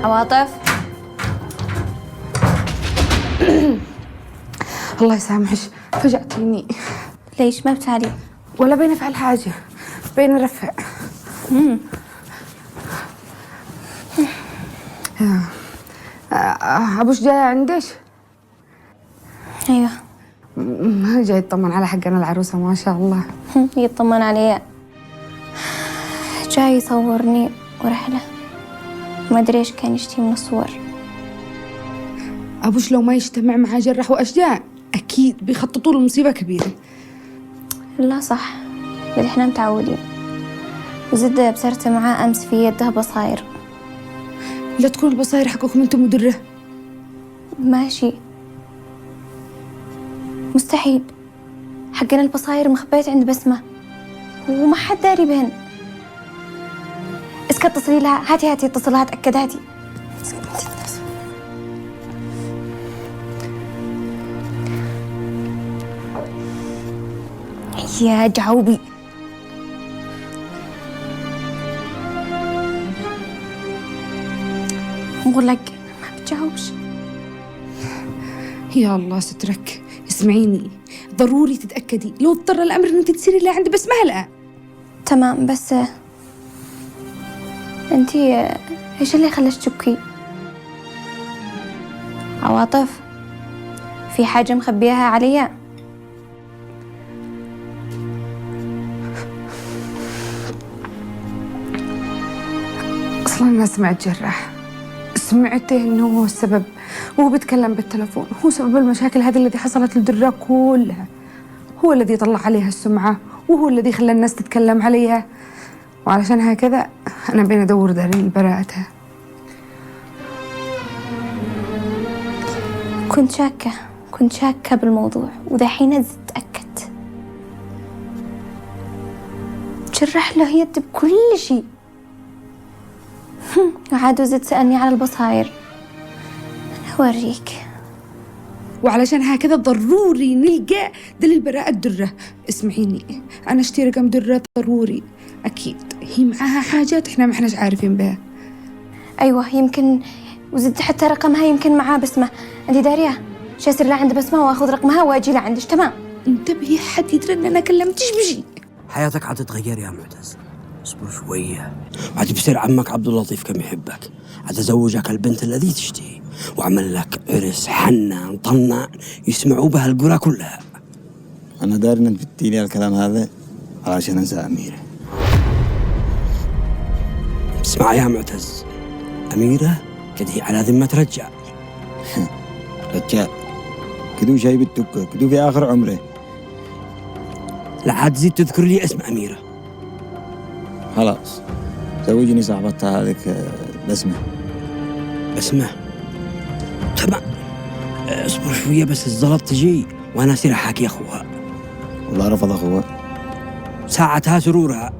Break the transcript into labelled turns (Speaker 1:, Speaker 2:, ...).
Speaker 1: عواطف.
Speaker 2: الله يسامحش، فجأتيني.
Speaker 1: ليش ما بتعلي؟
Speaker 2: ولا بين افعل حاجة، بين ارفع. ابوش جاي عندش؟
Speaker 1: ايوه.
Speaker 2: جاي يطمن على حقنا العروسة ما شاء الله.
Speaker 1: يطمن علي، جاي يصورني ورحلة، ما ادري ايش كان يشتي من الصور.
Speaker 2: ابوش لو ما يجتمع مع جراح واشجان اكيد بيخططوا له مصيبة كبيرة.
Speaker 1: لا صح، بل احنا متعودين. وزد بصرت معاه امس في يده بصاير.
Speaker 2: لا تكون البصاير حقكم انتم مدرة.
Speaker 1: ماشي، مستحيل. حقنا البصاير مخبيت عند بسمة وما حد داري بهن. اسكت، اتصلي لها. هاتي اتصلها، اتأكد. هاتي. يا جعوبي، مغلق ما بتجاوبش.
Speaker 2: يا الله سترك. اسمعيني، ضروري تتأكدي. لو اضطر الأمر إن أنت تسيري لعند بسمة هلأ.
Speaker 1: تمام، بس انتي ايش اللي خلاش تشكي؟ عواطف، في حاجة مخبيها عليا؟
Speaker 2: أصلاً أنا سمعت جراح، سمعته إنه هو السبب، وهو بيتكلم بالتلفون، هو سبب المشاكل هذه التي حصلت للدرة كلها. هو الذي طلع عليها السمعة، وهو الذي خلى الناس تتكلم عليها. وعلشان هكذا أنا بين أدور دليل براءتها.
Speaker 1: كنت شاكة بالموضوع، ودحين اتأكدت. جرح له يد بكل شيء. عاد وزد سألني على البصاير. أنا أوريك.
Speaker 2: وعلشان هكذا ضروري نلقى دليل براءة درة. اسمعيني، أنا اشتري رقم درة ضروري. أكيد هي معاها حاجات إحنا ما إحناش عارفين بها.
Speaker 1: أيوة، يمكن وزد حتى رقمها يمكن معاه بسمة. أنت دارية؟ شاسر لا عند بسمة وأخذ رقمها وأجي لعندش. تمام.
Speaker 2: انتبهي، حد يدري إن أنا كلمتش بشي.
Speaker 3: حياتك حتتغير يا معتز، اصبر شوية. بعد بصير عمك عبد اللطيف كم يحبك، عاد أزوجك البنت الذي تشتهي، وعمل لك عرس حنان طنان يسمعوا بها القرى كلها.
Speaker 4: أنا داري إنك بتديني الكلام هذا علشان أنسى أميرة.
Speaker 3: اسمع يا معتز، أميرة كده هي على ذمة رجال.
Speaker 4: رجال كدو شايب التكة، كدو في آخر عمره.
Speaker 3: لا عاد تزيد تذكر لي اسم أميرة.
Speaker 4: خلاص زوجني صاحبتها هذيك بسمة.
Speaker 3: بسمة؟ تمام، اصبر شوية بس الزلط تجي وأنا أصير أحاكي أخوها.
Speaker 4: والله رفض أخوها.
Speaker 3: ساعتها سرورها.